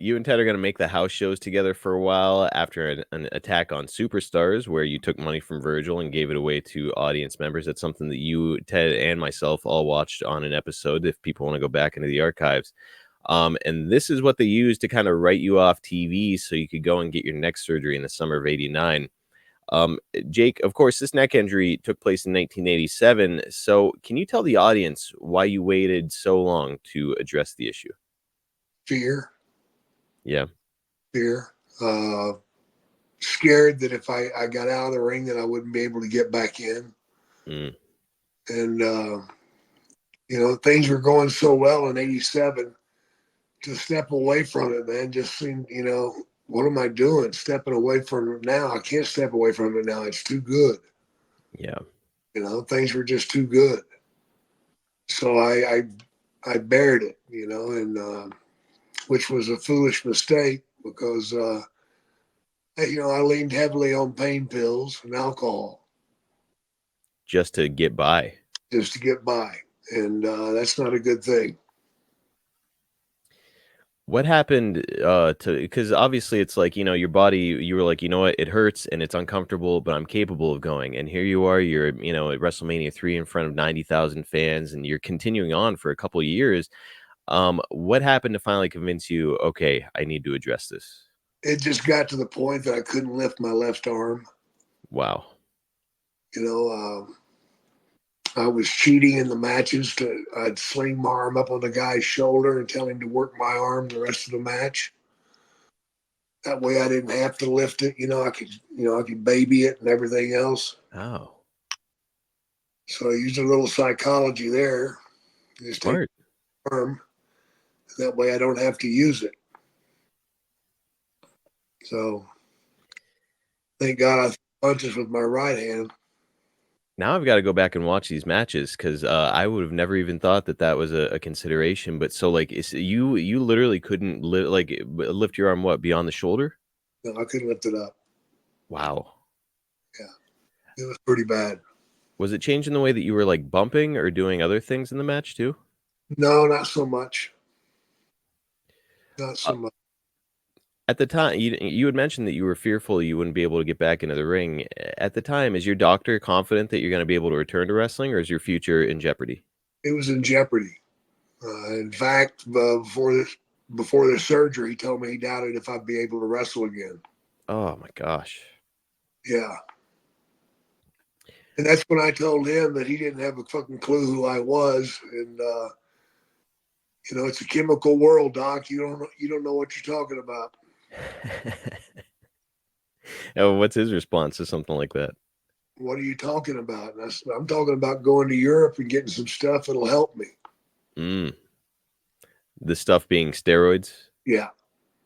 You and Ted are going to make the house shows together for a while after an attack on Superstars, where you took money from Virgil and gave it away to audience members. That's something that you, Ted, and myself all watched on an episode. If people want to go back into the archives, and this is what they used to kind of write you off TV, so you could go and get your neck surgery in the summer of '89. Jake, of course, this neck injury took place in 1987. So, can you tell the audience why you waited so long to address the issue? Fear. Yeah. Fear. Scared that if I got out of the ring that I wouldn't be able to get back in. Mm. And, things were going so well in 87 to step away from it, man, just seemed, what am I doing? Stepping away from it now. I can't step away from it now. It's too good. Yeah. Things were just too good. So I bared it, and which was a foolish mistake because, I leaned heavily on pain pills and alcohol. Just to get by. Just to get by. And that's not a good thing. What happened because obviously it's like, your body, you were like, you know what, it hurts and it's uncomfortable, but I'm capable of going. And here you are, you're, at WrestleMania 3 in front of 90,000 fans, and you're continuing on for a couple of years. What happened to finally convince you, okay, I need to address this? It just got to the point that I couldn't lift my left arm. Wow. I was cheating in the matches. I'd sling my arm up on the guy's shoulder and tell him to work my arm the rest of the match. That way I didn't have to lift it. I could baby it and everything else. Oh. So I used a little psychology there. Just take the arm. That way I don't have to use it. So thank God I threw punches with my right hand. Now I've got to go back and watch these matches because I would have never even thought that was a consideration. But so, like, you literally couldn't lift your arm beyond the shoulder? No, I couldn't lift it up. Wow. Yeah, it was pretty bad. Was it changing the way that you were like bumping or doing other things in the match too? No, not so much. Not so much. At the time, you had mentioned that you were fearful you wouldn't be able to get back into the ring. At the time, is your doctor confident that you're going to be able to return to wrestling, or is your future in jeopardy? It was in jeopardy. In fact, before the surgery, he told me he doubted if I'd be able to wrestle again. Oh my gosh. Yeah. And that's when I told him that he didn't have a fucking clue who I was. And, it's a chemical world, Doc. You don't know what you're talking about. Oh, what's his response to something like that? What are you talking about? And I'm talking about going to Europe and getting some stuff that'll help me. The stuff being steroids? Yeah.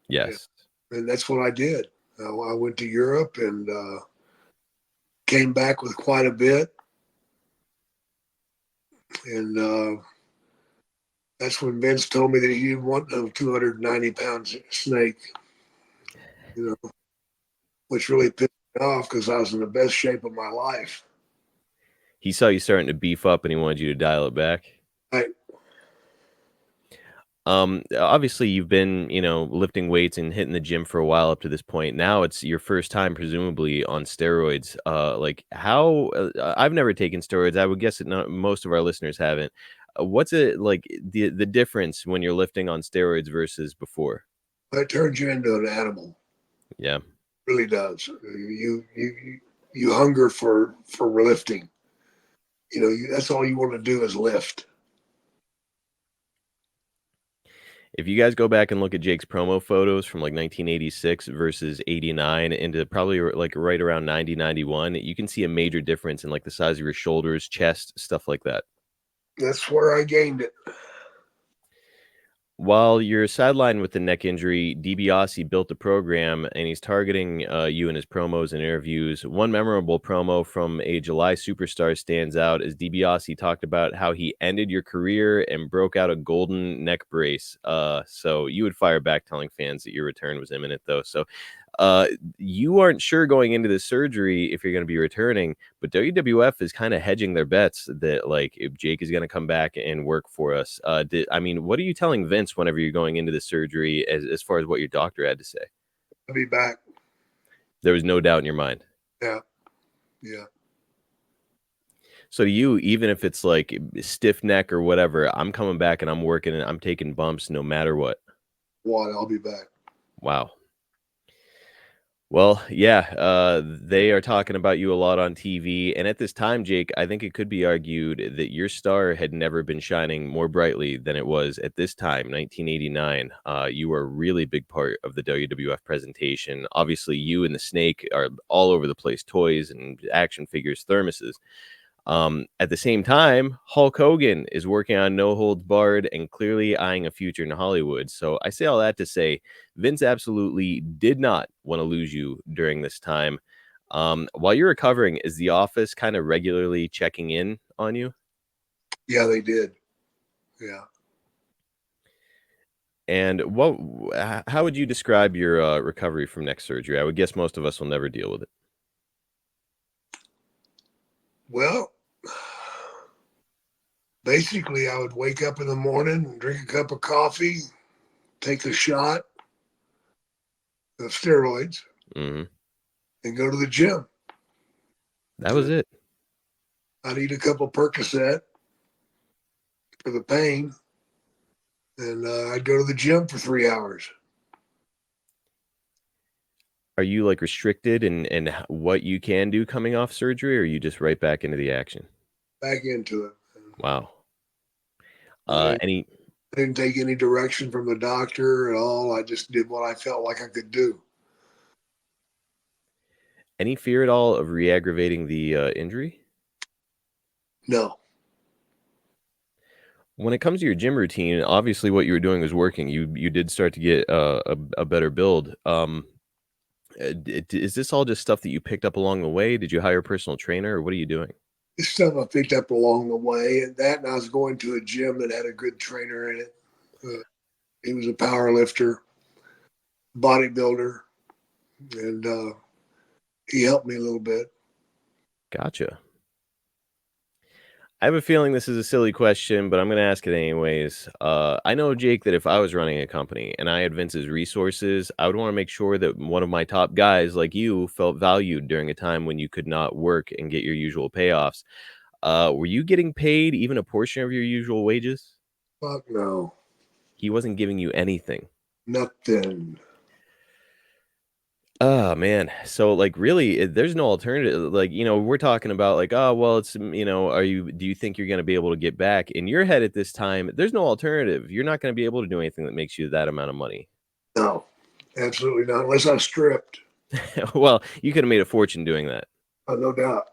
Yes. Yeah. And that's what I did. I went to Europe and came back with quite a bit. And that's when Vince told me that he didn't want no 290-pound snake, which really pissed me off because I was in the best shape of my life. He saw you starting to beef up and he wanted you to dial it back. Right. Obviously you've been, lifting weights and hitting the gym for a while up to this point. Now it's your first time, presumably, on steroids. Like how? I've never taken steroids. I would guess that most of our listeners haven't. What's it like the difference when you're lifting on steroids versus before? It turns you into an animal. Yeah, it really does. You hunger for lifting. That's all you want to do is lift. If you guys go back and look at Jake's promo photos from like 1986 versus 89 into probably like right around 90, 91, you can see a major difference in like the size of your shoulders, chest, stuff like that. That's where I gained it. While you're sidelined with the neck injury, DiBiase built a program and he's targeting you in his promos and interviews. One memorable promo from a July Superstar stands out as DiBiase talked about how he ended your career and broke out a golden neck brace. So you would fire back telling fans that your return was imminent, though. So You aren't sure going into the surgery if you're going to be returning, but WWF is kind of hedging their bets that like if Jake is going to come back and work for us. I mean, what are you telling Vince whenever you're going into the surgery as far as what your doctor had to say? I'll be back. There was no doubt in your mind. Yeah. Yeah. So to you, even if it's like stiff neck or whatever, I'm coming back and I'm working and I'm taking bumps no matter what. I'll be back. Wow. Well, yeah, they are talking about you a lot on TV. And at this time, Jake, I think it could be argued that your star had never been shining more brightly than it was at this time, 1989. You were a really big part of the WWF presentation. Obviously, you and the Snake are all over the place, toys and action figures, thermoses. At the same time, Hulk Hogan is working on No Holds Barred and clearly eyeing a future in Hollywood. So I say all that to say Vince absolutely did not want to lose you during this time. While you're recovering, is the office kind of regularly checking in on you? Yeah, they did. Yeah. And how would you describe your recovery from neck surgery? I would guess most of us will never deal with it. Well, basically, I would wake up in the morning and drink a cup of coffee, take a shot of steroids, Hmm. and go to the gym. That was it. I'd eat a couple Percocet for the pain, and I'd go to the gym for 3 hours. Are you like restricted in what you can do coming off surgery, or are you just right back into the action? Back into it. Wow. I didn't, Any I didn't take any direction from the doctor at all. I just did what I felt like I could do. any fear at all of re-aggravating the injury? No, When it comes to your gym routine, obviously what you were doing was working. You did start to get a better build. Is this all just stuff that you picked up along the way? Did you hire a personal trainer, or what are you doing? this stuff I picked up along the way, and I was going to a gym that had a good trainer in it. He was a power lifter, bodybuilder, and he helped me a little bit. Gotcha. I have a feeling this is a silly question, but I'm going to ask it anyways. I know, Jake, that if I was running a company and I had Vince's resources, I would want to make sure that one of my top guys like you felt valued during a time when you could not work and get your usual payoffs. Were you getting paid even a portion of your usual wages? Fuck no, He wasn't giving you anything. nothing. Oh man. So like really there's no alternative. Like, we're talking about like, oh well, it's do you think you're gonna be able to get back? In your head at this time, there's no alternative. You're not gonna be able to do anything that makes you that amount of money. No, absolutely not. Unless I stripped, Well, you could have made a fortune doing that. no doubt.